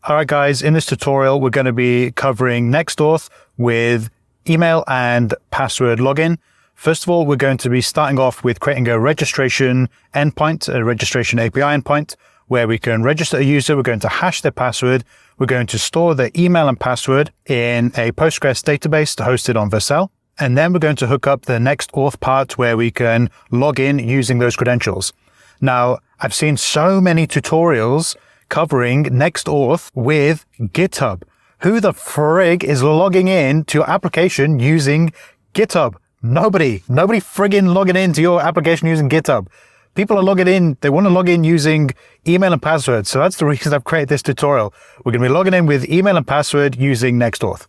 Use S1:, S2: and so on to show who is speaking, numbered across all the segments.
S1: All right, guys, in this tutorial, we're going to be covering next-auth with email and password login. First of all, we're going to be starting off with creating a registration endpoint, a registration API endpoint, where we can register a user. We're going to hash their password. We're going to store their email and password in a Postgres database hosted on vercel. And then we're going to hook up the next-auth part where we can log in using those credentials. Now, I've seen so many tutorials covering next-auth with GitHub. Who the frig is logging in to your application using GitHub? Nobody friggin' logging into your application using GitHub. People are logging in, they want to log in using email and password. So that's the reason I've created this tutorial. We're going to be logging in with email and password using next-auth.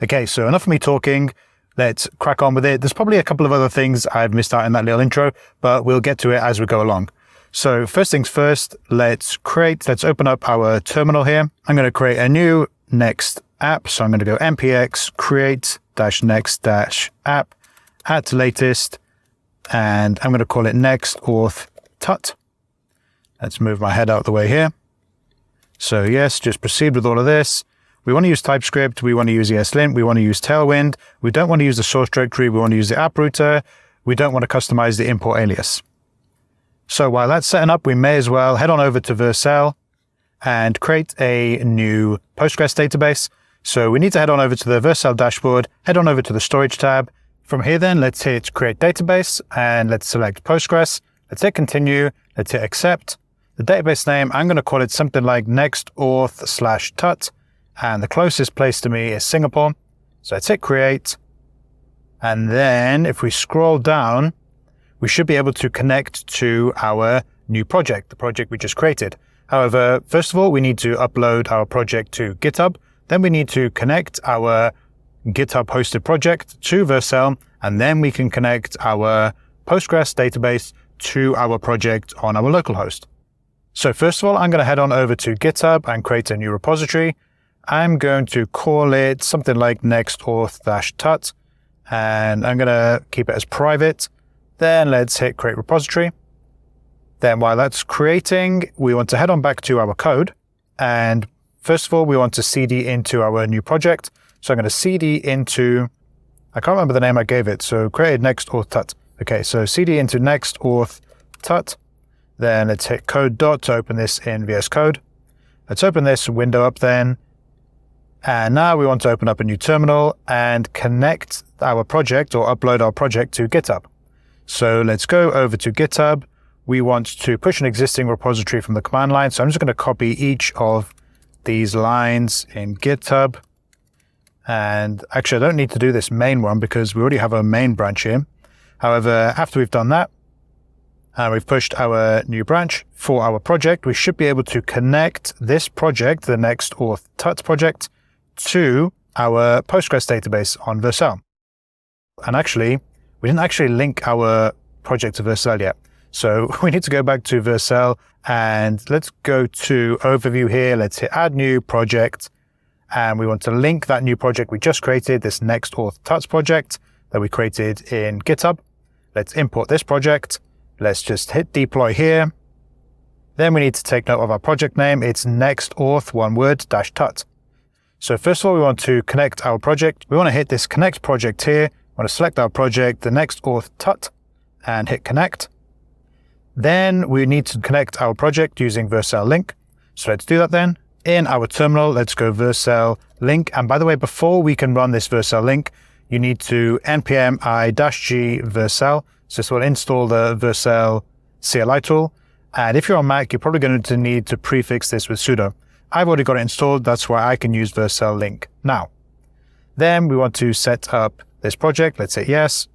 S1: Okay, so enough of me talking. Let's crack on with it. There's probably a couple of other things I've missed out in that little intro, but we'll get to it as we go along. So first things first, let's open up our terminal here. I'm going to create a new next app. So I'm going to go npx create-next-app at latest, and I'm going to call it next-auth tut. Let's move my head out of the way here. So yes, just proceed with all of this. We want to use TypeScript. We want to use ESLint. We want to use Tailwind. We don't want to use the source directory. We want to use the app router. We don't want to customize the import alias. So while that's setting up, we may as well head on over to vercel and create a new Postgres database. So we need to head on over to the vercel dashboard, head on over to the storage tab. From here then, let's hit create database and let's select Postgres. Let's hit continue. Let's hit accept. The database name, I'm going to call it something like next-auth/tut. And the closest place to me is Singapore. So let's hit create. And then if we scroll down, we should be able to connect to our new project, the project we just created. However, first of all, we need to upload our project to GitHub. Then we need to connect our GitHub hosted project to vercel. And then we can connect our Postgres database to our project on our local host. So first of all, I'm going to head on over to GitHub and create a new repository. I'm going to call it something like next-auth-tut, and I'm going to keep it as private. Then let's hit create repository. Then while that's creating, we want to head on back to our code. And first of all, we want to cd into our new project. So I'm going to cd into, I can't remember the name I gave it. So created next-auth-tut. Okay, so cd into next-auth-tut. Then let's hit code dot to open this in VS Code. Let's open this window up then. And now we want to open up a new terminal and connect our project or upload our project to GitHub. So let's go over to GitHub. We want to push an existing repository from the command line. So I'm just going to copy each of these lines in GitHub. And actually, I don't need to do this main one because we already have a main branch here. However, after we've done that, and we've pushed our new branch for our project, we should be able to connect this project, the next-auth-tut project, to our Postgres database on vercel. And actually, we didn't actually link our project to vercel yet. So we need to go back to vercel and let's go to overview here. Let's hit add new project. And we want to link that new project we just created, this next-auth-tut project that we created in GitHub. Let's import this project. Let's just hit deploy here. Then we need to take note of our project name. It's next-auth, one word, -tut. So first of all, we want to connect our project. We want to hit this connect project here. We want to select our project, the next-auth-tut, and hit connect. Then we need to connect our project using vercel link. So let's do that then. In our terminal, let's go vercel link. And by the way, before we can run this vercel link, you need to npm i-g vercel. So this will install the vercel CLI tool. And if you're on Mac, you're probably going to need to prefix this with sudo. I've already got it installed. That's why I can use vercel link now. Then we want to set up this project. Let's hit yes.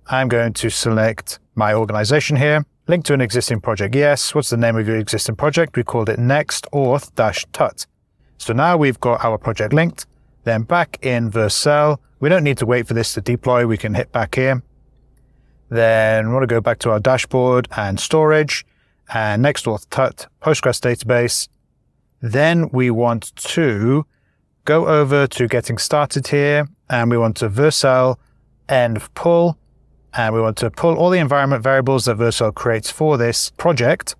S1: I'm going to select my organization here. Link to an existing project. Yes. What's the name of your existing project? We called it next-auth-tut. So now we've got our project linked. Then back in vercel, we don't need to wait for this to deploy. We can hit back here. Then we want to go back to our dashboard and storage and next-auth-tut Postgres database. Then we want to go over to getting started here, and we want to vercel env pull, and we want to pull all the environment variables that vercel creates for this project,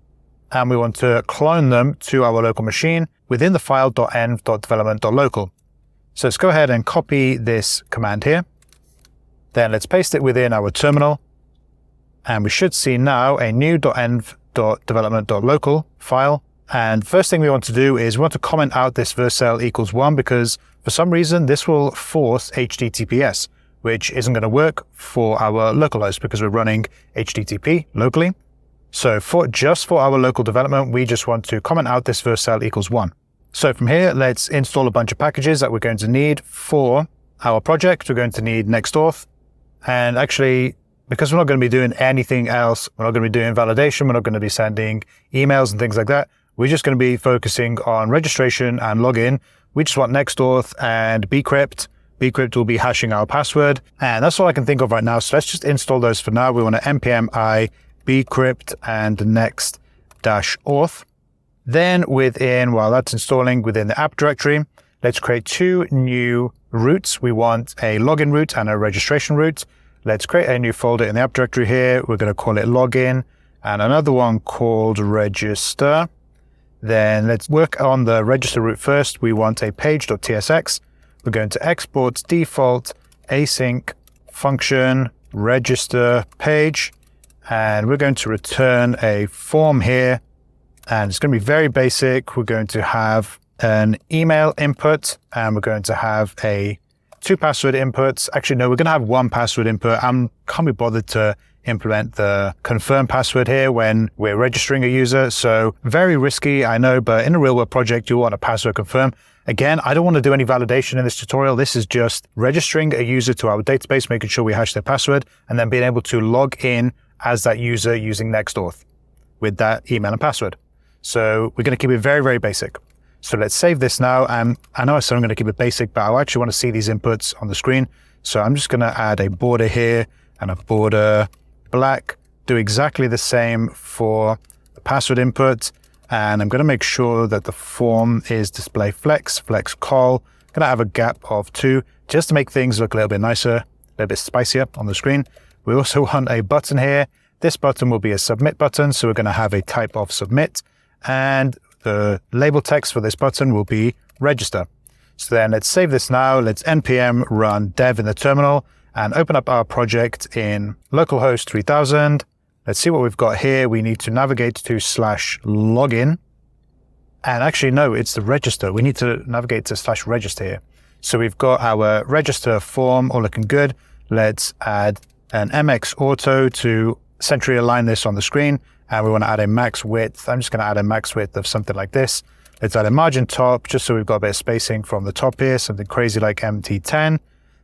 S1: and we want to clone them to our local machine within the file .env.development.local. So let's go ahead and copy this command here. Then let's paste it within our terminal. And we should see now a new .env.development.local file. And first thing we want to do is we want to comment out this vercel equals 1 because for some reason this will force HTTPS, which isn't going to work for our localhost because we're running HTTP locally. So just for our local development, we just want to comment out this vercel equals 1. So from here, let's install a bunch of packages that we're going to need for our project. We're going to need next-auth. And actually, because we're not going to be doing anything else, we're not going to be doing validation, we're not going to be sending emails and things like that. We're just going to be focusing on registration and login. We just want next-auth and bcrypt. Bcrypt will be hashing our password. And that's all I can think of right now. So let's just install those for now. We want to npm I bcrypt and next-auth. Then while that's installing within the app directory, let's create 2 new routes. We want a login route and a registration route. Let's create a new folder in the app directory here. We're going to call it login and another one called register. Then let's work on the register route first. We want a page.tsx. We're going to export default async function register page. And we're going to return a form here. And it's going to be very basic. We're going to have an email input and we're going to have 2 password inputs. Actually, no, we're going to have 1 password input. I can't be bothered to implement the confirm password here when we're registering a user. So very risky, I know, but in a real world project, you want a password confirm. Again, I don't want to do any validation in this tutorial. This is just registering a user to our database, making sure we hash their password, and then being able to log in as that user using next-auth with that email and password. So we're going to keep it very, very basic. So let's save this now. And I know I said I'm going to keep it basic, but I actually want to see these inputs on the screen. So I'm just going to add a border here and a border black, do exactly the same for the password input. And I'm going to make sure that the form is display flex col. I'm going to have a gap of 2 just to make things look a little bit nicer, a little bit spicier on the screen. We also want a button here. This button will be a submit button. So we're going to have a type of submit. And the label text for this button will be register. So then let's save this now. Let's npm run dev in the terminal and open up our project in localhost 3000. Let's see what we've got here. We need to navigate to /login. And actually, no, it's the register. We need to navigate to /register here. So we've got our register form all looking good. Let's add an MX auto to centrally align this on the screen. And we want to add a max width. I'm just going to add a max width of something like this. Let's add a margin top just so we've got a bit of spacing from the top here, something crazy like MT10.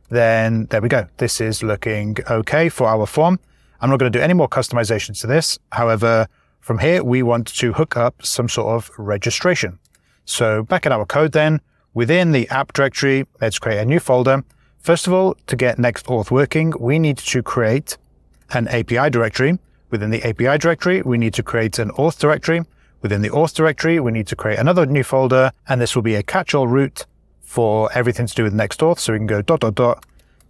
S1: Then there we go. This is looking okay for our form. I'm not going to do any more customizations to this. However, from here, we want to hook up some sort of registration. So back in our code then, within the app directory, let's create a new folder. First of all, to get next-auth working, we need to create an API directory. Within the API directory, we need to create an auth directory. Within the auth directory, we need to create another new folder, and this will be a catch-all root for everything to do with next-auth. So we can go ...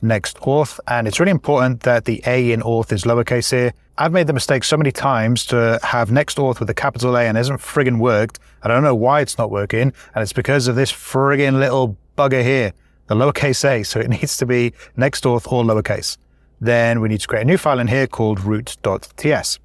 S1: next-auth, and it's really important that the A in auth is lowercase here. I've made the mistake so many times to have next-auth with a capital A and it hasn't friggin' worked. I don't know why it's not working, and it's because of this friggin' little bugger here, the lowercase a, so it needs to be next-auth or lowercase. Then we need to create a new file in here called root.ts.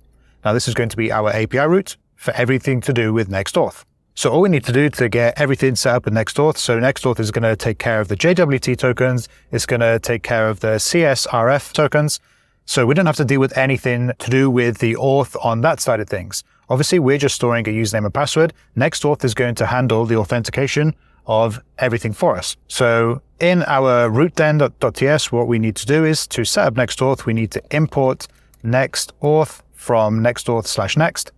S1: Now this is going to be our API route for everything to do with next-auth. So all we need to do to get everything set up with next-auth, so next-auth is going to take care of the JWT tokens, it's going to take care of the CSRF tokens, so we don't have to deal with anything to do with the auth on that side of things. Obviously, we're just storing a username and password. Next-auth is going to handle the authentication of everything for us. So in our root.ts, what we need to do is to set up next-auth, we need to import next-auth from next-auth/next,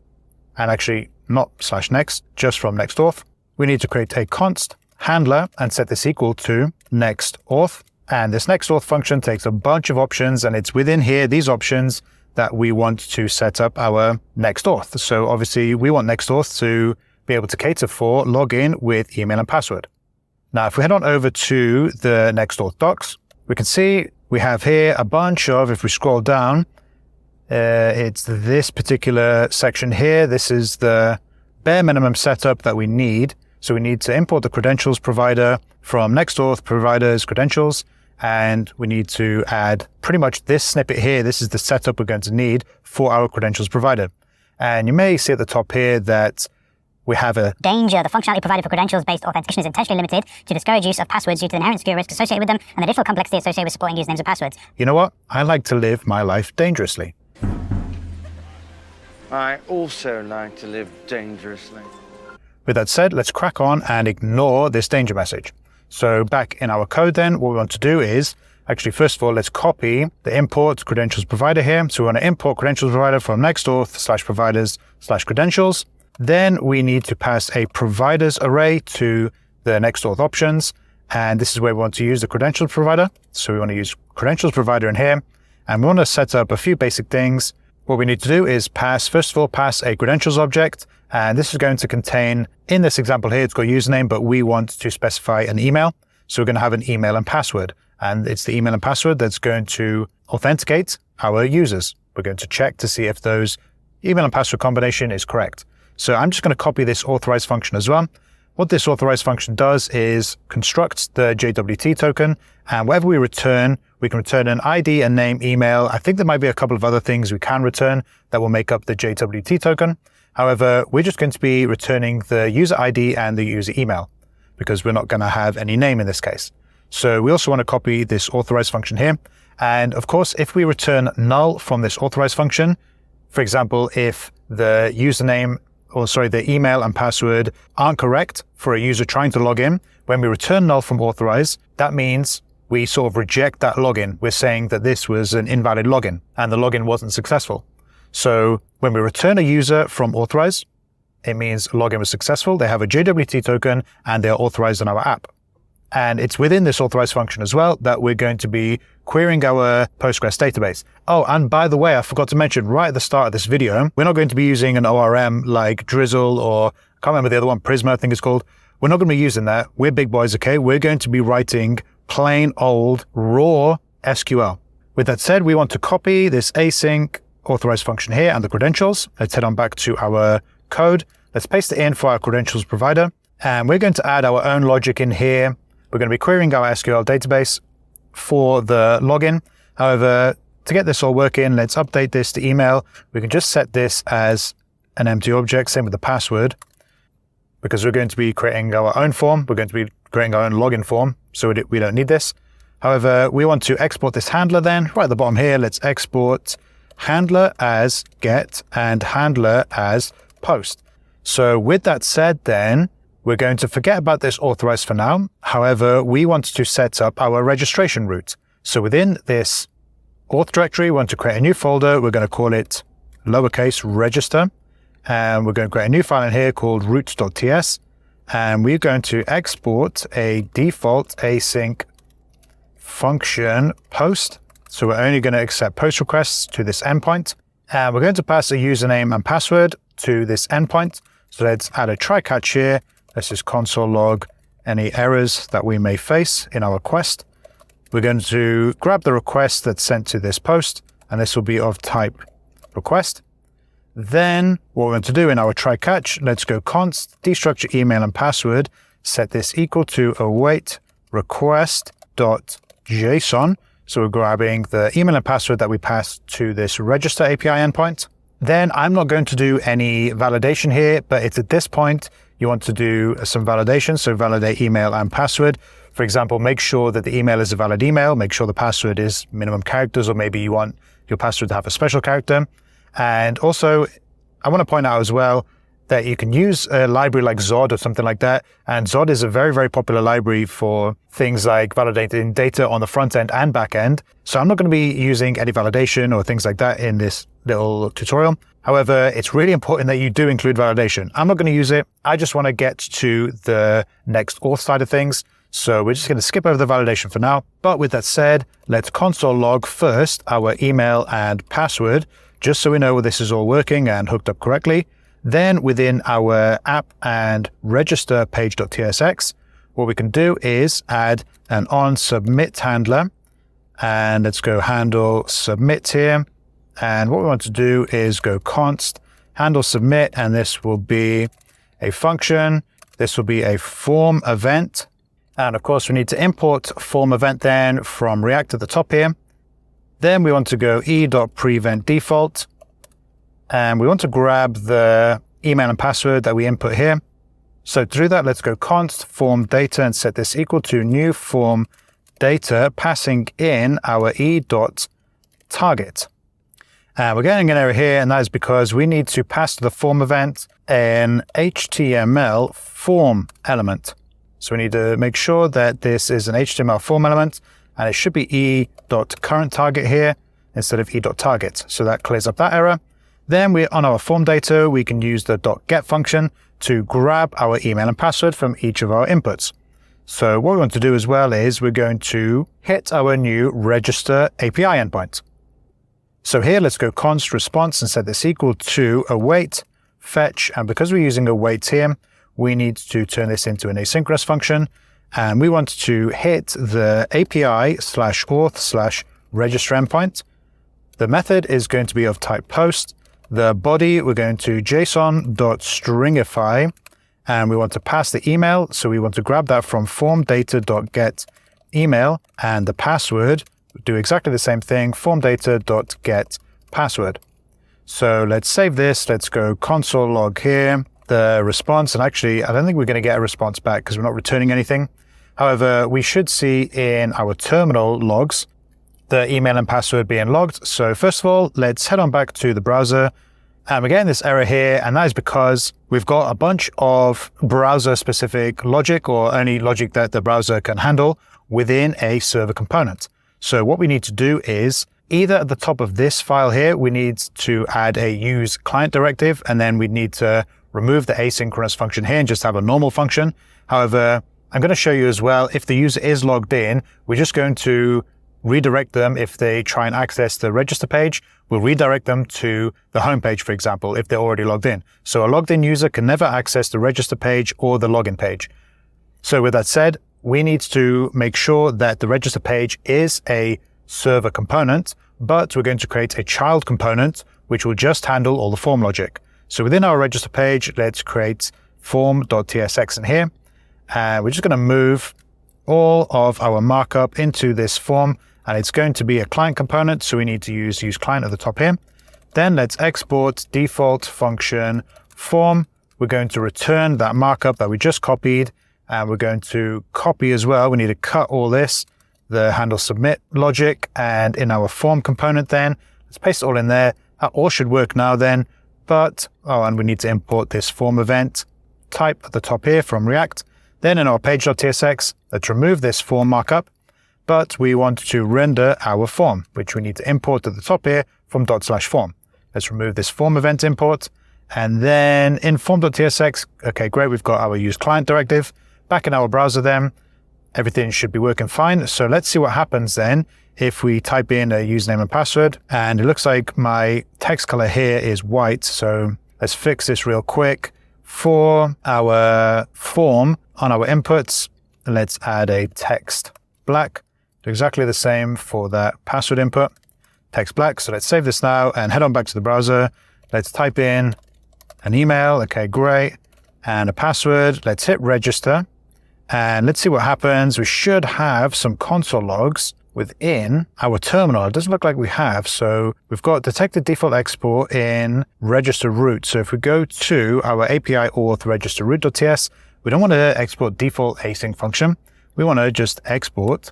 S1: and actually not /next, just from next-auth. We need to create a const handler and set this equal to next-auth. And this next-auth function takes a bunch of options, and it's within here, these options, that we want to set up our next-auth. So obviously we want next-auth to be able to cater for login with email and password. Now, if we head on over to the next-auth docs, we can see we have here a bunch of, if we scroll down, it's this particular section here. This is the bare minimum setup that we need. So we need to import the credentials provider from next-auth providers credentials, and we need to add pretty much this snippet here. This is the setup we're going to need for our credentials provider. And you may see at the top here that we have a
S2: danger. The functionality provided for credentials-based authentication is intentionally limited to discourage use of passwords due to the inherent security risks associated with them and the additional complexity associated with supporting usernames and passwords.
S1: You know what? I like to live my life dangerously.
S3: I also like to live dangerously.
S1: With that said, let's crack on and ignore this danger message. So back in our code then, what we want to do is, actually first of all, let's copy the import credentials provider here. So we want to import credentials provider from next-auth/providers/credentials. Then we need to pass a providers array to the next-auth options. And this is where we want to use the credentials provider. So we want to use credentials provider in here. And we want to set up a few basic things. What we need to do is first of all, pass a credentials object. And this is going to contain, in this example here, it's got username, but we want to specify an email. So we're going to have an email and password. And it's the email and password that's going to authenticate our users. We're going to check to see if those email and password combination is correct. So I'm just going to copy this authorize function as well. What this authorize function does is constructs the JWT token, and whatever we can return an ID, a name, email. I think there might be a couple of other things we can return that will make up the JWT token. However, we're just going to be returning the user ID and the user email because we're not going to have any name in this case. So we also want to copy this authorize function here. And of course, if we return null from this authorize function, for example, if the the email and password aren't correct for a user trying to log in, when we return null from authorize, that means we sort of reject that login. We're saying that this was an invalid login and the login wasn't successful. So when we return a user from authorize, it means login was successful. They have a JWT token and they're authorized on our app. And it's within this authorize function as well that we're going to be querying our Postgres database. Oh, and by the way, I forgot to mention right at the start of this video, we're not going to be using an ORM like Drizzle or I can't remember the other one, Prisma I think it's called. We're not going to be using that. We're big boys, okay? We're going to be writing plain old raw SQL. With that said, we want to copy this async authorize function here and the credentials. Let's head on back to our code. Let's paste it in for our credentials provider. And we're going to add our own logic in here. We're going to be querying our SQL database for the login. However, to get this all working, let's update this to email. We can just set this as an empty object, same with the password, because we're going to be creating our own form. We're going to be creating our own login form, so we don't need this. However, we want to export this handler then. Right at the bottom here, let's export handler as get and handler as post. So with that said then, we're going to forget about this authorize for now. However, we want to set up our registration route. So within this auth directory, we want to create a new folder. We're going to call it lowercase register. And we're going to create a new file in here called root.ts. And we're going to export a default async function post. So we're only going to accept post requests to this endpoint. And we're going to pass a username and password to this endpoint. So let's add a try catch here. Let's just console log any errors that we may face in our request. We're going to grab the request that's sent to this post, and this will be of type request. Then what we're going to do in our try catch, let's go const destructure email and password, set this equal to await request.json. So we're grabbing the email and password that we passed to this register API endpoint. Then I'm not going to do any validation here, but it's at this point you want to do some validation. So validate email and password. For example, make sure that the email is a valid email, make sure the password is minimum characters, or maybe you want your password to have a special character. And also, I want to point out as well that you can use a library like Zod or something like that. And Zod is a very, very popular library for things like validating data on the front end and back end. So I'm not going to be using any validation or things like that in this little tutorial. However, it's really important that you do include validation. I'm not going to use it. I just want to get to the next-auth side of things. So we're just going to skip over the validation for now. But with that said, let's console log first our email and password, just so we know this is all working and hooked up correctly. Then within our app and register page.tsx, what we can do is add an on submit handler. And let's go handle submit here. And what we want to do is go const handle submit, and this will be a function. This will be a form event. And of course, we need to import form event then from React at the top here. Then we want to go e.prevent default. And we want to grab the email and password that we input here. So to do that, let's go const form data and set this equal to new form data, passing in our e.target. And we're getting an error here, and that is because we need to pass to the form event an HTML form element. So we need to make sure that this is an HTML form element, and it should be e.currentTarget here instead of e.target. So that clears up that error. Then on our form data, we can use the .get function to grab our email and password from each of our inputs. So what we want to do as well is we're going to hit our new register API endpoint. So here, let's go const response and set this equal to await fetch. And because we're using await here, we need to turn this into an asynchronous function. And we want to hit the API/auth/register endpoint. The method is going to be of type post. The body, we're going to json.stringify, and we want to pass the email. So we want to grab that from form data.get email, and the password, do exactly the same thing, form data.get password. So let's save this. Let's go console log here, the response. And actually, I don't think we're going to get a response back because we're not returning anything. However, we should see in our terminal logs the email and password being logged. So first of all, let's head on back to the browser. And we're getting this error here, and that is because we've got a bunch of browser-specific logic, or only logic that the browser can handle, within a server component. So what we need to do is, either at the top of this file here, we need to add a use client directive, and then we need to remove the asynchronous function here and just have a normal function. However, I'm going to show you as well, if the user is logged in, we're just going to redirect them. If they try and access the register page, we'll redirect them to the home page, for example, if they're already logged in. So a logged in user can never access the register page or the login page. So with that said, we need to make sure that the register page is a server component, but we're going to create a child component, which will just handle all the form logic. So within our register page, let's create form.tsx in here. And we're just going to move all of our markup into this form, and it's going to be a client component, so we need to use client at the top here. Then let's export default function form. We're going to return that markup that we just copied, and we're going to copy as well. We need to cut all this, the handle submit logic, and in our form component then, let's paste it all in there. That all should work now then, and we need to import this form event type at the top here from React. Then in our page.tsx, let's remove this form markup, but we want to render our form, which we need to import at the top here from ./form. Let's remove this form event import. And then in form.tsx, okay, great, we've got our use client directive. Back in our browser then, everything should be working fine. So let's see what happens then if we type in a username and password. And it looks like my text color here is white. So let's fix this real quick. For our form on our inputs, let's add a text black. Do exactly the same for that password input, text black. So let's save this now and head on back to the browser. Let's type in an email. Okay, great. And a password. Let's hit register and let's see what happens. We should have some console logs within our terminal. It doesn't look like we have. So we've got detected default export in register root. So if we go to our API auth register root.ts, we don't want to export default async function. We want to just export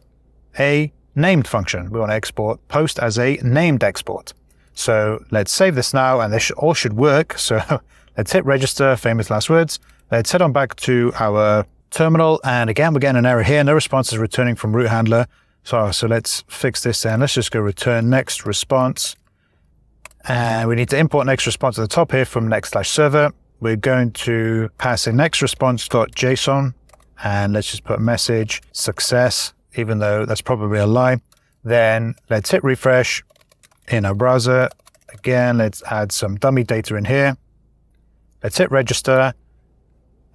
S1: a named function. We want to export post as a named export. So let's save this now, and this all should work. So let's hit register, famous last words. Let's head on back to our terminal. And again, we're getting an error here. No response is returning from root handler. So let's fix this then. Let's just go return next response. And we need to import next response at the top here from next/server. We're going to pass in next response.json, and let's just put message success, even though that's probably a lie. Then let's hit refresh in our browser. Again, let's add some dummy data in here. Let's hit register.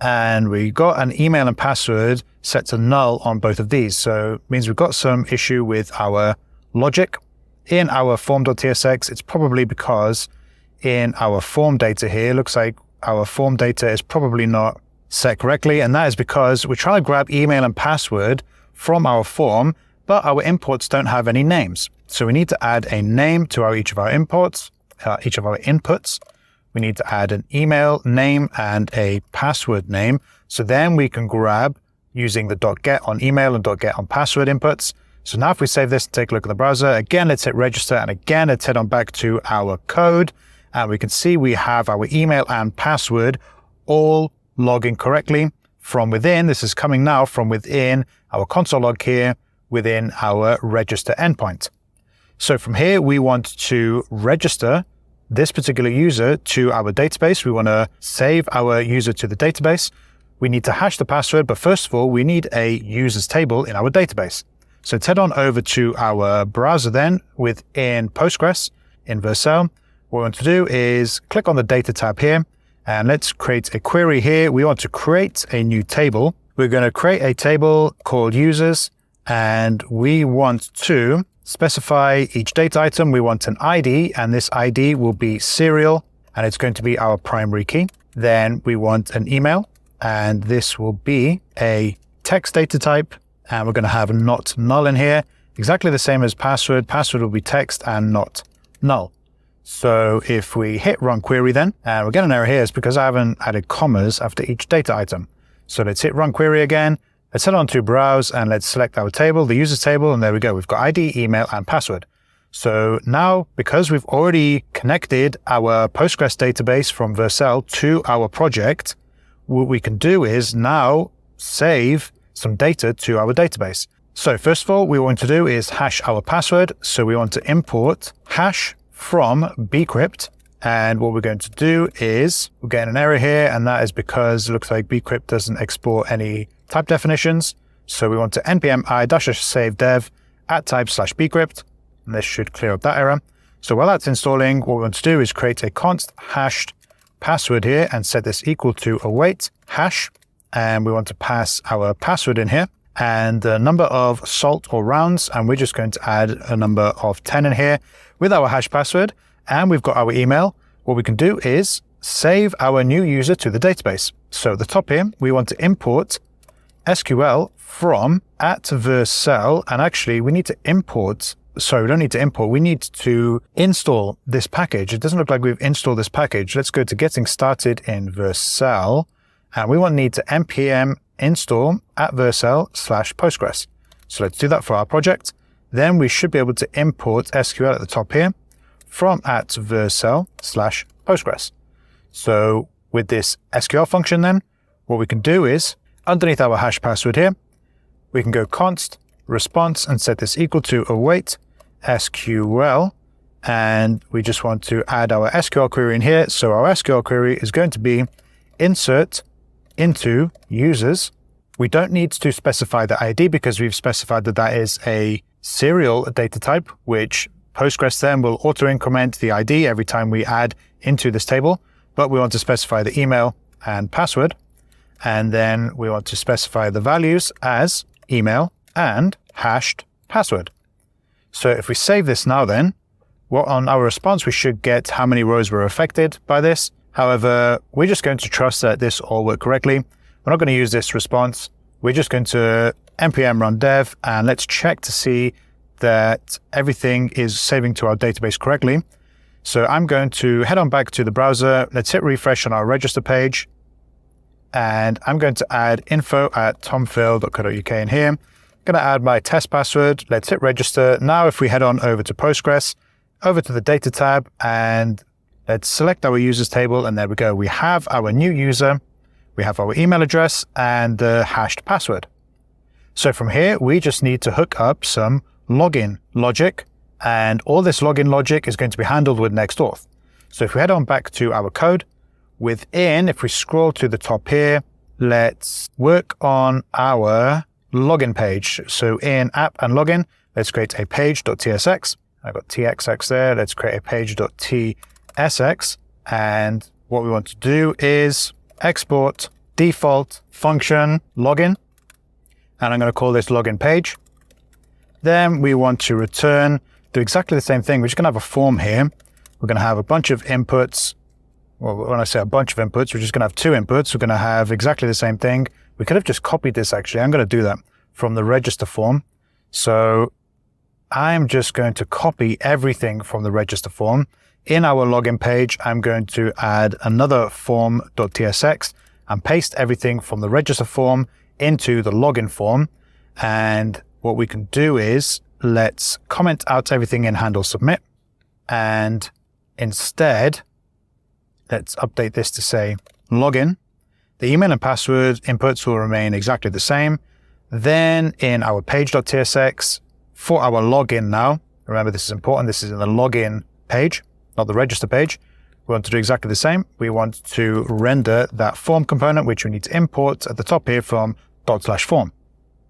S1: And we got an email and password set to null on both of these. So it means we've got some issue with our logic. In our form.tsx, it's probably because in our form data here, looks like our form data is probably not set correctly, and that is because we're trying to grab email and password from our form, but our imports don't have any names. So we need to add a name to each of our inputs. We need to add an email name and a password name. So then we can grab using the .get on email and .get on password inputs. So now if we save this and take a look at the browser, again, let's hit register, and again, let's head on back to our code, and we can see we have our email and password all logging correctly from within. This is coming now from within our console log here within our register endpoint. So from here, we want to register this particular user to our database. We want to save our user to the database. We need to hash the password, but first of all, we need a users table in our database. So let's head on over to our browser then within Postgres in vercel. What we want to do is click on the data tab here, and let's create a query here. We want to create a new table. We're going to create a table called users, and we want to specify each data item. We want an ID, and this ID will be serial, and it's going to be our primary key. Then we want an email, and this will be a text data type, and we're going to have not null in here, exactly the same as password. Password will be text and not null. So if we hit run query then, and we're getting an error here, it's because I haven't added commas after each data item. So let's hit run query again. Let's head on to browse, and let's select our table, the users table, and there we go. We've got ID, email, and password. So now, because we've already connected our Postgres database from vercel to our project, what we can do is now save some data to our database. So first of all, we want to do is hash our password. So we want to import hash from bcrypt. And what we're going to do is we're getting an error here, and that is because it looks like bcrypt doesn't export any type definitions. So we want to npm i-save dev @type/bcrypt, and this should clear up that error. So while that's installing, what we want to do is create a const hashed password here and set this equal to await hash. And we want to pass our password in here and the number of salt or rounds, and we're just going to add a number of 10 in here with our hash password. And we've got our email. What we can do is save our new user to the database. So at the top here, we want to import SQL from @vercel, and actually we need to import, sorry, we don't need to import, we need to install this package. It doesn't look like we've installed this package. Let's go to getting started in vercel, and we will need to npm install @vercel/Postgres. So let's do that for our project. Then we should be able to import SQL at the top here from @vercel/Postgres. So with this SQL function then, what we can do is underneath our hash password here, we can go const response and set this equal to await SQL. And we just want to add our SQL query in here. So our SQL query is going to be insert into users. We don't need to specify the ID because we've specified that that is a serial data type, which Postgres then will auto increment the ID every time we add into this table. But we want to specify the email and password. And then we want to specify the values as email and hashed password. So if we save this now then, well, on our response, we should get how many rows were affected by this. However, we're just going to trust that this all worked correctly. We're not going to use this response. We're just going to npm run dev, and let's check to see that everything is saving to our database correctly. So I'm going to head on back to the browser. Let's hit refresh on our register page. And I'm going to add info@tomphil.co.uk in here. I'm going to add my test password. Let's hit register. Now, if we head on over to Postgres, over to the data tab, and let's select our users table, and there we go. We have our new user, we have our email address, and the hashed password. So from here, we just need to hook up some login logic, and all this login logic is going to be handled with next-auth. So if we head on back to our code, within, if we scroll to the top here, let's work on our login page. So in app and login, let's create a page.tsx. I've got txx there. Let's create a page.tsx. And what we want to do is export default function login. And I'm going to call this login page. Then we want to return, do exactly the same thing. We're just going to have a form here. We're going to have a bunch of inputs. well, when I say a bunch of inputs, we're just going to have 2 inputs. We're going to have exactly the same thing. We could have just copied this actually. I'm going to do that from the register form. So I'm just going to copy everything from the register form. In our login page, I'm going to add another form.tsx and paste everything from the register form into the login form. And what we can do is let's comment out everything in handle submit. And instead, let's update this to say login. The email and password inputs will remain exactly the same. Then in our page.tsx, for our login now, remember this is important, this is in the login page, not the register page. We want to do exactly the same. We want to render that form component, which we need to import at the top here from /form.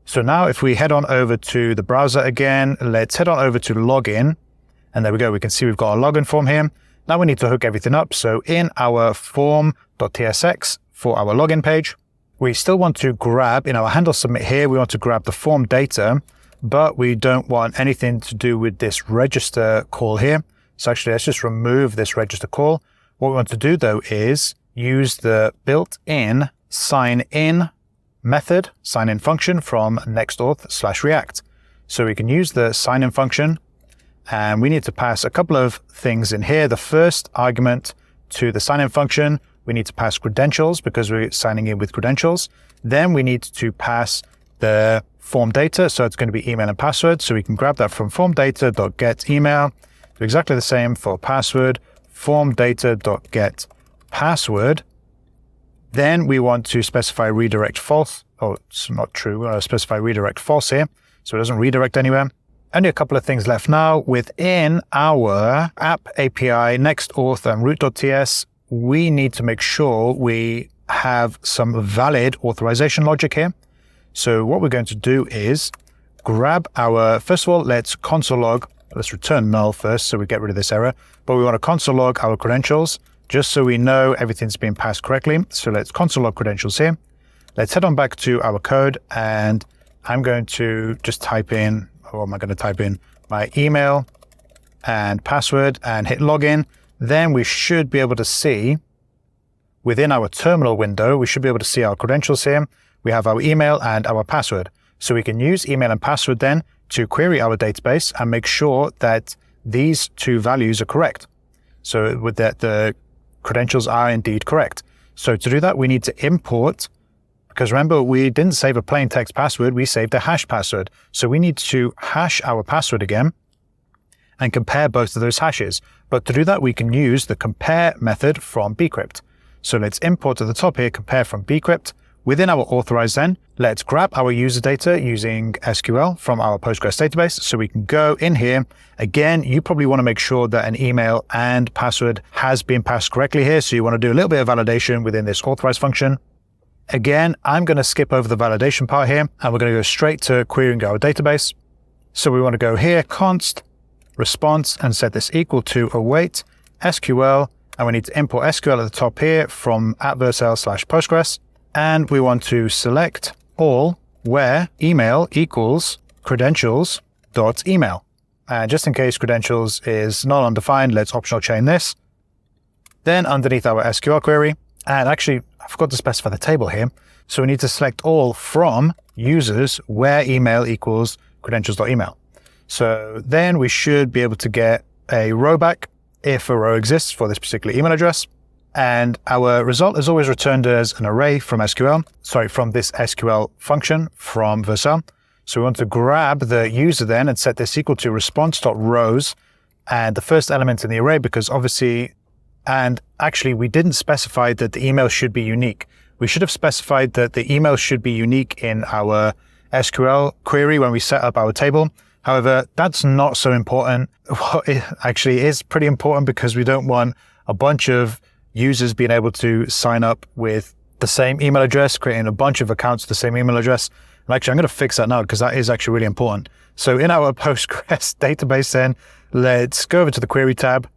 S1: So now if we head on over to the browser again, let's head on over to login. And there we go. We can see we've got a login form here. Now we need to hook everything up. So in our form.tsx for our login page, we still want to grab, in our handle submit here, we want to grab the form data, but we don't want anything to do with this register call here. So actually, let's just remove this register call. What we want to do though is use the built-in sign-in method, sign-in function from next-auth/react. So we can use the sign-in function, and we need to pass a couple of things in here. The first argument to the sign-in function, we need to pass credentials because we're signing in with credentials. Then we need to pass the form data. So it's going to be email and password. So we can grab that from form data.get email. Do exactly the same for password, form data.get password. Then we want to specify redirect false. Oh, it's not true. We want to specify redirect false here. So it doesn't redirect anywhere. Only a couple of things left now. Within our app API, next-auth and root.ts, we need to make sure we have some valid authorization logic here. So what we're going to do is grab our, first of all, let's console log, let's return null first so we get rid of this error, but we want to console log our credentials just so we know everything's been passed correctly. So let's console log credentials here. Let's head on back to our code and I'm going to just type in, what am I going to type in? My email and password and hit login. Then we should be able to see within our terminal window, we should be able to see our credentials here. We have our email and our password. So we can use email and password then to query our database and make sure that these 2 values are correct. So with that, the credentials are indeed correct. So to do that, we need to import, because remember, we didn't save a plain text password, we saved a hash password. So we need to hash our password again and compare both of those hashes. But to do that, we can use the compare method from bcrypt. So let's import to the top here, compare from bcrypt. Within our authorize then, let's grab our user data using SQL from our Postgres database. So we can go in here. Again, you probably want to make sure that an email and password has been passed correctly here. So you want to do a little bit of validation within this authorize function. Again, I'm going to skip over the validation part here, and we're going to go straight to querying our database. So we want to go here, const response, and set this equal to await SQL, and we need to import SQL at the top here from @vercel/Postgres, and we want to select all where email equals credentials.email. And just in case credentials is not undefined, let's optional chain this. Then underneath our SQL query, and actually I forgot to specify the table here, so we need to select all from users where email equals credentials.email. So then we should be able to get a row back if a row exists for this particular email address. And our result is always returned as an array from from this SQL function from vercel. So we want to grab the user then and set this equal to response.rows and the first element in the array, because obviously, and actually we didn't specify that the email should be unique. We should have specified that the email should be unique in our SQL query when we set up our table. However, that's not so important. What it actually is pretty important, because we don't want a bunch of users being able to sign up with the same email address, creating a bunch of accounts with the same email address. And actually, I'm going to fix that now because that is actually really important. So in our Postgres database then, let's go over to the query tab.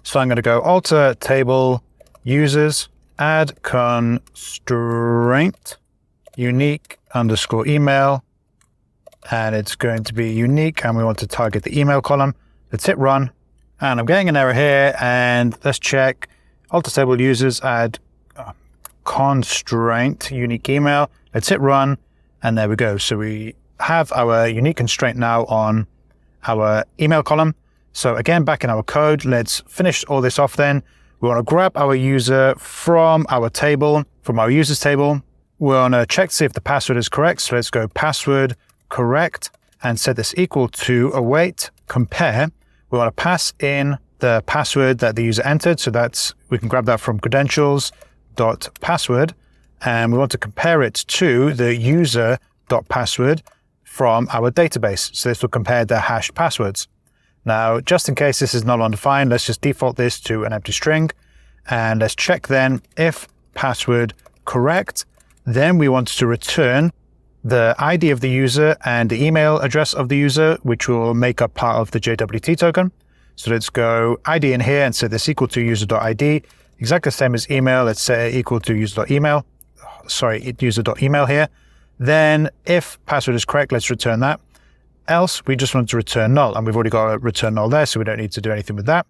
S1: So I'm going to go alter table users, add constraint unique _ email, and it's going to be unique, and we want to target the email column. Let's hit run, and I'm getting an error here, and let's check. alter table users, add constraint unique email. Let's hit run, and there we go. So we have our unique constraint now on our email column. So again, back in our code, let's finish all this off then. We want to grab our user from our table, from our users table. We want to check to see if the password is correct. So let's go password correct and set this equal to await compare. We want to pass in the password that the user entered. So we can grab that from credentials.password, and we want to compare it to the user.password from our database. So this will compare the hashed passwords. Now, just in case this is not undefined, let's just default this to an empty string. And let's check then if password correct. Then we want to return the ID of the user and the email address of the user, which will make up part of the JWT token. So let's go ID in here and set this equal to user.id, exactly the same as email. Let's say equal to user.email. Sorry, user.email here. Then if password is correct, let's return that. Else, we just want to return null, and we've already got a return null there, so we don't need to do anything with that.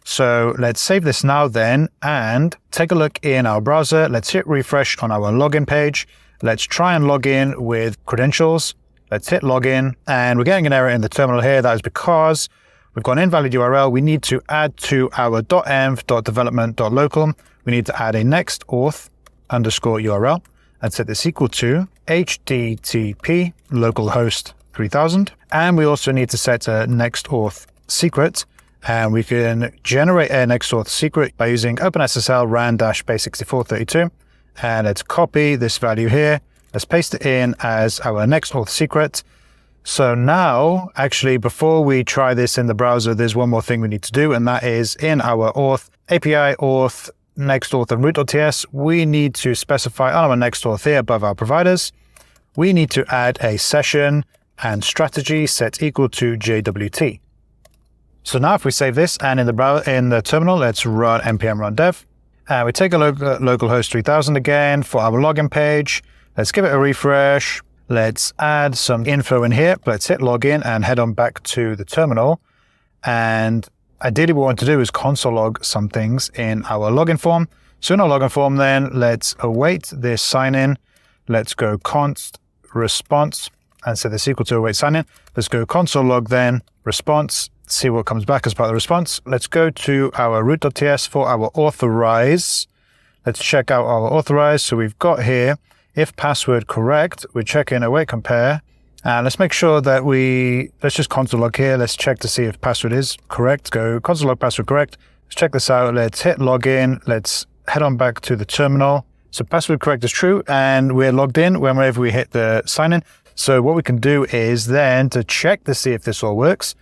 S1: So let's save this now then, and take a look in our browser. Let's hit refresh on our login page. Let's try and log in with credentials. Let's hit login, and we're getting an error in the terminal here. That is because we've got an invalid URL. We need to add to our .env.development.local. We need to add a next-auth underscore URL and set this equal to http localhost 3000. And we also need to set a next-auth secret. And we can generate a next-auth secret by using OpenSSL ran-base6432. And let's copy this value here. Let's paste it in as our next-auth secret. So now, actually, before we try this in the browser, there's one more thing we need to do, and that is in our auth, API auth, next-auth, and root.ts, we need to specify on our next-auth here above our providers, we need to add a session and strategy set equal to JWT. So now if we save this and in the terminal, let's run npm run dev. And we take a look at localhost 3000 again for our login page. Let's give it a refresh. Let's add some info in here. Let's hit login and head on back to the terminal. And ideally what we want to do is console log some things in our login form. So in our login form then, let's await this sign in. Let's go const response and set this equal to await sign in. Let's go console log then response, see what comes back as part of the response. Let's go to our root.ts for our authorize. Let's check out our authorize. So we've got here, if password correct, we check in await compare. And let's make sure that let's just console log here. Let's check to see if password is correct. Go console log password correct. Let's check this out. Let's hit login. Let's head on back to the terminal. So password correct is true, and we're logged in whenever we hit the sign in. So what we can do is then to check to see if this all works,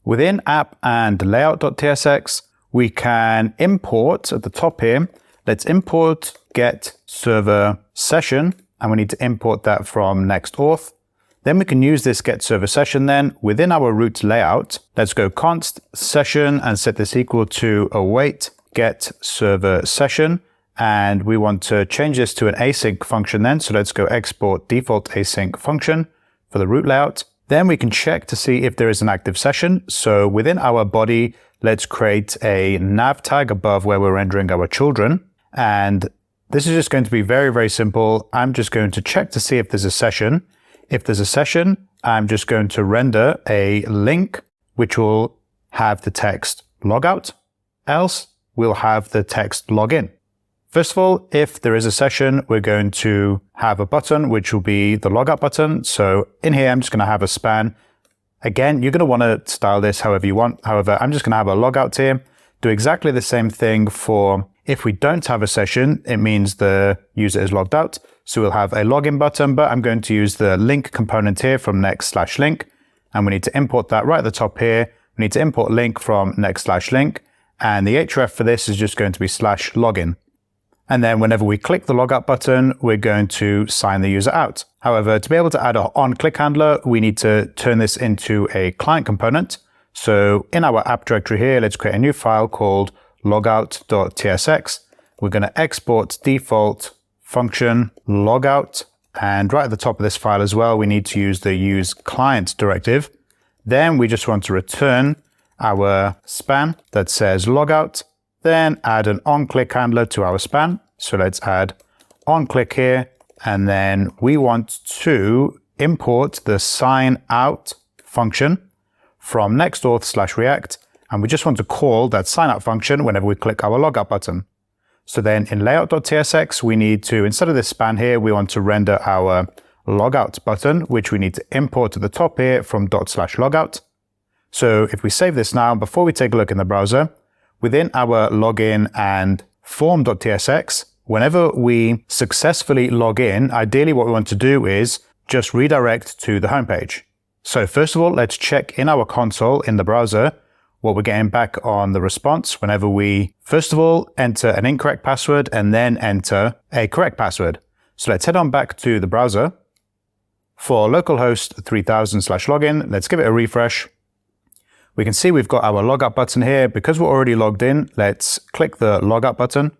S1: within app and layout.tsx, we can import at the top here. Let's import get server session, and we need to import that from next-auth. Then we can use this get server session then within our root layout. Let's go const session and set this equal to await get server session. And we want to change this to an async function then. So let's go export default async function for the root layout. Then we can check to see if there is an active session. So within our body, let's create a nav tag above where we're rendering our children. And this is just going to be very, very simple. I'm just going to check to see if there's a session. If there's a session, I'm just going to render a link, which will have the text logout. Else, we'll have the text login. First of all, if there is a session, we're going to have a button, which will be the logout button. So in here, I'm just going to have a span. Again, you're going to want to style this however you want. However, I'm just going to have a logout here. Do exactly the same thing for if we don't have a session, it means the user is logged out. So we'll have a login button, but I'm going to use the link component here from next/link. And we need to import that right at the top here. We need to import link from next/link. And the href for this is just going to be /login. And then whenever we click the logout button, we're going to sign the user out. However, to be able to add an on-click handler, we need to turn this into a client component. So in our app directory here, let's create a new file called logout.tsx. We're going to export default function logout. And right at the top of this file as well, we need to use the use client directive. Then we just want to return our span that says logout. then add an onClick handler to our span. So let's add onClick here, and then we want to import the signout function from next-auth/react, and we just want to call that signout function whenever we click our logout button. So then in layout.tsx, we need to, instead of this span here, we want to render our logout button, which we need to import to the top here from ./logout. So if we save this now, before we take a look in the browser, within our login and form.tsx, whenever we successfully log in, ideally what we want to do is just redirect to the homepage. So first of all, let's check in our console in the browser what we're getting back on the response whenever we, first of all, enter an incorrect password and then enter a correct password. So let's head on back to the browser. For localhost 3000/login, let's give it a refresh. We can see we've got our logout button here. Because we're already logged in, let's click the logout button.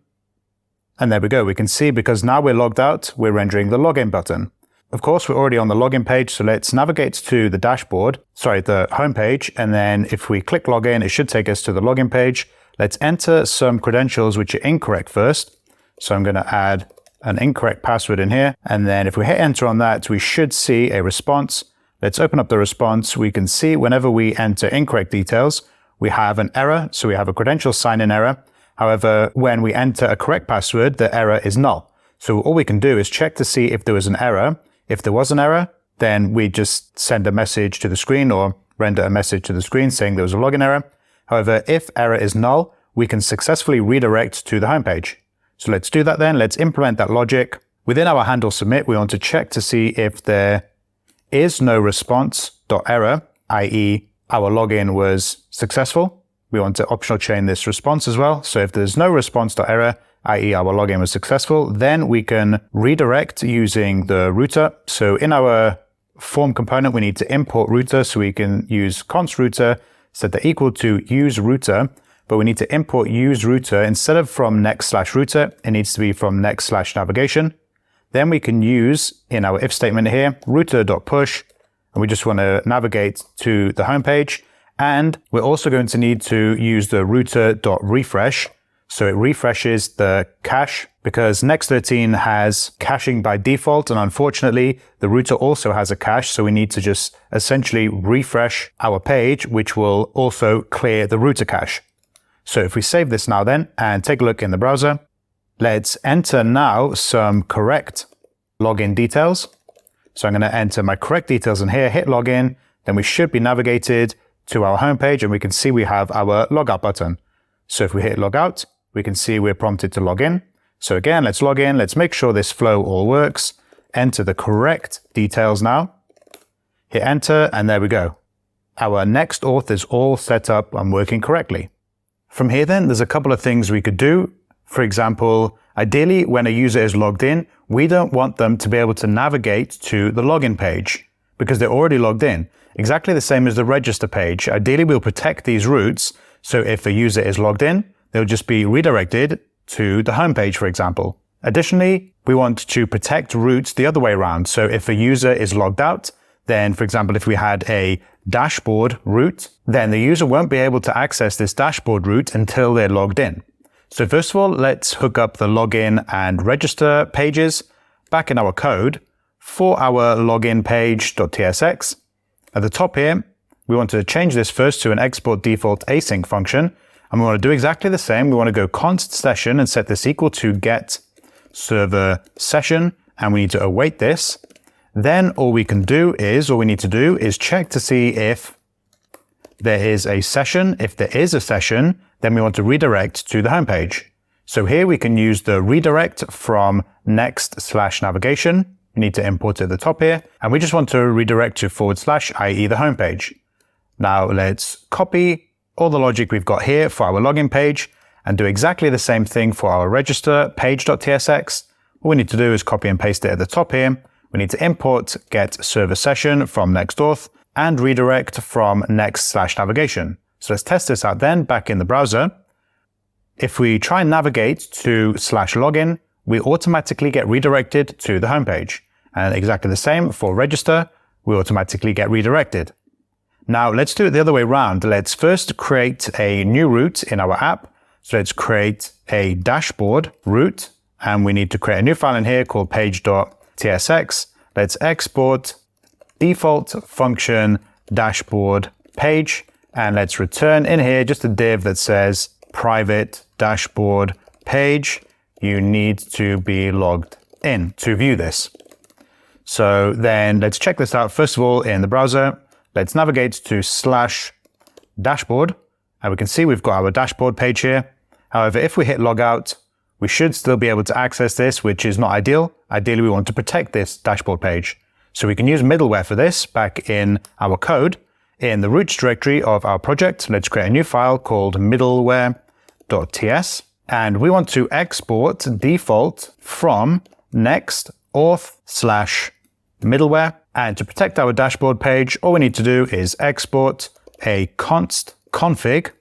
S1: And there we go. We can see because now we're logged out, we're rendering the login button. Of course, we're already on the login page, so let's navigate to the dashboard, the home page, and then if we click login, it should take us to the login page. Let's enter some credentials which are incorrect first. So I'm going to add an incorrect password in here, and then if we hit enter on that, we should see a response. Let's open up the response. We can see whenever we enter incorrect details, we have an error, so we have a credential sign-in error. However, when we enter a correct password, the error is null. So all we can do is check to see if there was an error. If there was an error, then we just send a message to the screen or render a message to the screen saying there was a login error. However, if error is null, we can successfully redirect to the homepage. So let's do that then. Let's implement that logic. Within our handle submit, we want to check to see if there is no response.error, i.e. our login was successful. We want to optional chain this response as well. So if there's no response.error, i.e. our login was successful, then we can redirect using the router. So in our form component, we need to import router, so we can use const router, set that equal to use router, but we need to import use router instead of from next/router, it needs to be from next/navigation. Then we can use in our if statement here, router.push, and we just want to navigate to the home page. And we're also going to need to use the router.refresh. So it refreshes the cache because Next13 has caching by default, and unfortunately the router also has a cache, so we need to just essentially refresh our page, which will also clear the router cache. So if we save this now then and take a look in the browser, let's enter now some correct login details. So I'm going to enter my correct details in here, hit login, then we should be navigated to our homepage and we can see we have our logout button. So if we hit logout, we can see we're prompted to log in. So again, let's log in. Let's make sure this flow all works. Enter the correct details now. Hit enter, and there we go. Our next-auth is all set up and working correctly. From here then, there's a couple of things we could do. For example, ideally, when a user is logged in, we don't want them to be able to navigate to the login page because they're already logged in. Exactly the same as the register page. Ideally, we'll protect these routes. So if a user is logged in, they'll just be redirected to the home page, for example. Additionally, we want to protect routes the other way around. So if a user is logged out, then, for example, if we had a dashboard route, then the user won't be able to access this dashboard route until they're logged in. So first of all, let's hook up the login and register pages back in our code for our login page.tsx. At the top here, we want to change this first to an export default async function. And we want to do exactly the same. We want to go const session and set this equal to get server session. And we need to await this. Then all we need to do is check to see if there is a session. If there is a session, then we want to redirect to the home page. So here we can use the redirect from next/navigation. We need to import it at the top here. And we just want to redirect to /, i.e. the home page. Now let's copy all the logic we've got here for our login page and do exactly the same thing for our register page.tsx. All we need to do is copy and paste it at the top here. We need to import get server session from next-auth and redirect from next/navigation. So let's test this out then back in the browser. If we try and navigate to /login, we automatically get redirected to the homepage. And exactly the same for register, we automatically get redirected. Now let's do it the other way around. Let's first create a new route in our app. So let's create a dashboard root, and we need to create a new file in here called page.tsx. Let's export default function dashboard page, and let's return in here just a div that says private dashboard page. You need to be logged in to view this. So then let's check this out. First of all, in the browser, let's navigate to /dashboard, and we can see we've got our dashboard page here. However, if we hit logout, we should still be able to access this, which is not ideal. Ideally, we want to protect this dashboard page. So we can use middleware for this back in our code. In the roots directory of our project, let's create a new file called middleware.ts. And we want to export default from next-auth/middleware. And to protect our dashboard page, all we need to do is export a const config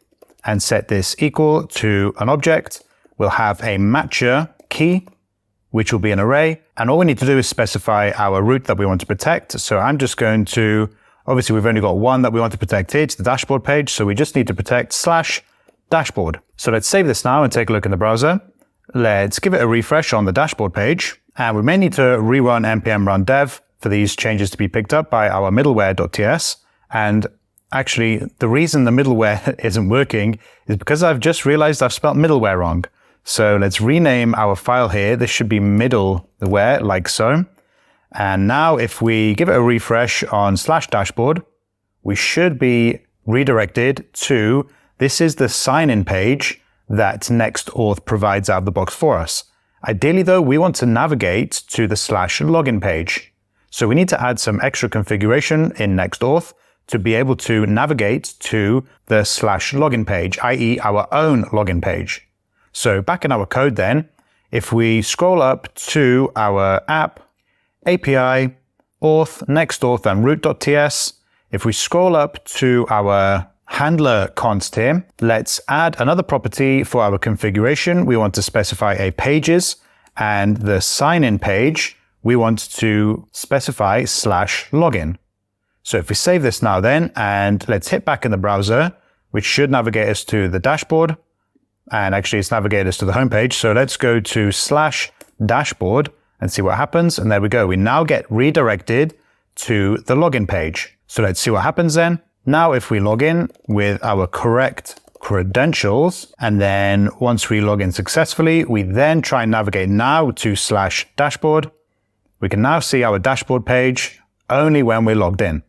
S1: and set this equal to an object. We'll have a matcher key, which will be an array. And all we need to do is specify our root that we want to protect. So I'm just going to, obviously we've only got one that we want to protect here, it's the dashboard page. So we just need to protect /dashboard. So let's save this now and take a look in the browser. Let's give it a refresh on the dashboard page. And we may need to rerun npm run dev for these changes to be picked up by our middleware.ts. And actually, the reason the middleware isn't working is because I've just realized I've spelled middleware wrong. So let's rename our file here. This should be middleware, like so. And now if we give it a refresh on /dashboard, we should be redirected to, this is the sign-in page that next-auth provides out of the box for us. Ideally though, we want to navigate to the /login page. So we need to add some extra configuration in next-auth to be able to navigate to the /login page, i.e. our own login page. So back in our code then, if we scroll up to our app, API, auth, next-auth, and root.ts, if we scroll up to our handler const here, let's add another property for our configuration. We want to specify a pages, and the sign-in page, we want to specify /login. So if we save this now then, and let's hit back in the browser, which should navigate us to the dashboard, and actually it's navigated us to the home page. So let's go to /dashboard and see what happens. And there we go. We now get redirected to the login page. So let's see what happens then. Now, if we log in with our correct credentials, and then once we log in successfully, we then try and navigate now to /dashboard. We can now see our dashboard page only when we're logged in.